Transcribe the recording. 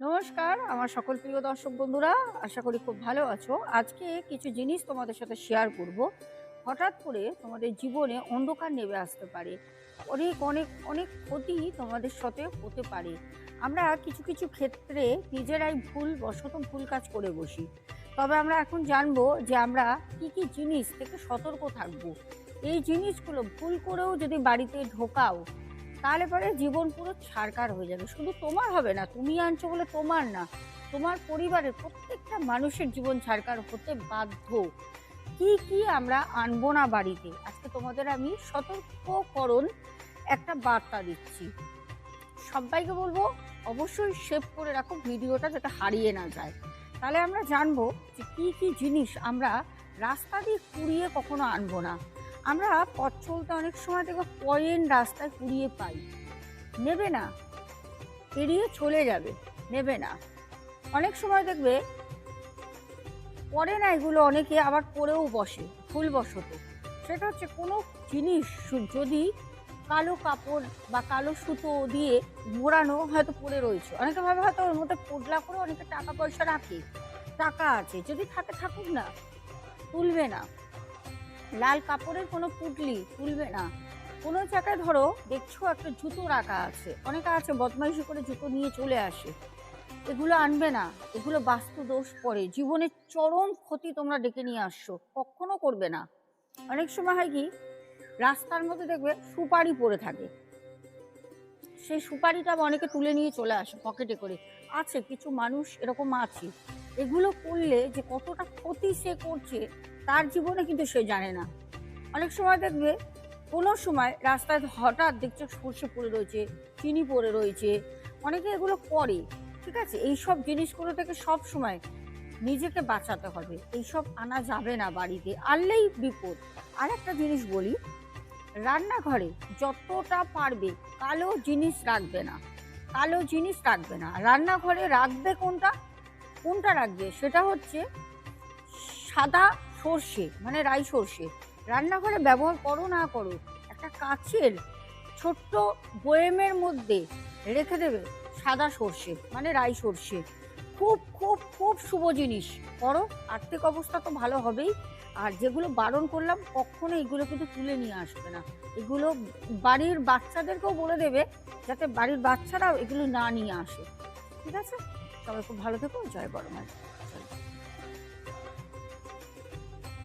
নমস্কার আমার সকল প্রিয় দর্শক বন্ধুরা, আশা করি খুব ভালো আছো। আজকে কিছু জিনিস তোমাদের সাথে শেয়ার করব। হঠাৎ করে তোমাদের জীবনে অন্ধকার নেমে আসতে পারে, অনেক অনেক অনেক ক্ষতি তোমাদের সাথে হতে পারে। আমরা কিছু কিছু ক্ষেত্রে নিজেরাই ভুল কাজ করে বসি। তবে আমরা এখন জানবো যে আমরা কি কি জিনিস থেকে সতর্ক থাকবো। এই জিনিসগুলো ভুল করেও যদি বাড়িতে ঢোকাও, তাহলে পরে জীবন পুরো ছারকার হয়ে যাবে। শুধু তোমার হবে না, তুমি আনছো বলে তোমার না, তোমার পরিবারের প্রত্যেকটা মানুষের জীবন ছারকার হতে বাধ্য। কি কি আমরা আনবো না বাড়িতে, আজকে তোমাদের আমি সতর্ককরণ একটা বার্তা দিচ্ছি। সবাইকে বলবো অবশ্যই সেভ করে রাখো ভিডিওটা, যাতে হারিয়ে না যায়। তাহলে আমরা জানবো যে কি কি জিনিস আমরা রাস্তা দিয়ে কুড়িয়ে কখনো আনবো না। আমরা পথ চলতে অনেক সময় দেখবো পয়েন্ট রাস্তায় কুড়িয়ে পাই, নেবে না, এড়িয়ে চলে যাবে, নেবে না। অনেক সময় দেখবে পরে না, এগুলো অনেকে আবার পরেও বসে ভুলবশত। সেটা হচ্ছে কোনো জিনিস যদি কালো কাপড় বা কালো সুতো দিয়ে মোড়ানো হয়তো পড়ে রয়েছে, অনেকে ভাবে হয়তো ওর মধ্যে পোটলা করে অনেকে টাকা পয়সা রাখে, টাকা আছে, যদি থাকে থাকুক না, তুলবে না। লাল কাপড়ের কোনো পুটলি তুলবে না। কোনো জায়গায় ধরো দেখছো একটা জুতো রাখা আছে, অনেকে আছে বদমাইশি করে জুতো নিয়ে চলে আসে, এগুলো আনবে না। এগুলো বাস্তু দোষ পড়ে, জীবনের চরম ক্ষতি তোমরা ডেকে নিয়ে আসছো, কখনো করবে না। অনেক সময় হয় কি, রাস্তার মধ্যে দেখবে সুপারি পড়ে থাকে, সেই সুপারিটা অনেকে তুলে নিয়ে চলে আসে পকেটে করে। আছে কিছু মানুষ এরকম আছে, এগুলো করলে যে কতটা ক্ষতি সে করছে তার জীবনে কিন্তু সে জানে না। অনেক সময় দেখবে কোনো সময় রাস্তায় হঠাৎ দেখছো সর্ষে পড়ে রয়েছে, চিনি পড়ে রয়েছে, অনেকে এগুলো করে। ঠিক আছে, এইসব জিনিসগুলো থেকে সব সময় নিজেকে বাঁচাতে হবে, এইসব আনা যাবে না বাড়িতে, আনলেই বিপদ। আর একটা জিনিস বলি, রান্নাঘরে যতটা পারবে কালো জিনিস রাখবে না, কালো জিনিস রাখবে না। রান্নাঘরে রাখবে কোনটা, কোনটা রাখবে, সেটা হচ্ছে সাদা সর্ষে, মানে রাই সর্ষে। রান্নাঘরে ব্যবহার করো না করো, একটা কাচের ছোট্ট বয়েমের মধ্যে রেখে দেবে সাদা সর্ষে, মানে রাই সর্ষে। খুব খুব খুব শুভ জিনিস করো, আর্থিক অবস্থা তো ভালো হবেই। আর যেগুলো বারণ করলাম কখনো এগুলো কিন্তু তুলে নিয়ে আসবে না। এগুলো বাড়ির বাচ্চাদেরকেও বলে দেবে, যাতে বাড়ির বাচ্চারাও এগুলো না নিয়ে আসে। ঠিক আছে, সবাই খুব ভালো থেকো, জয় বড় মাছ।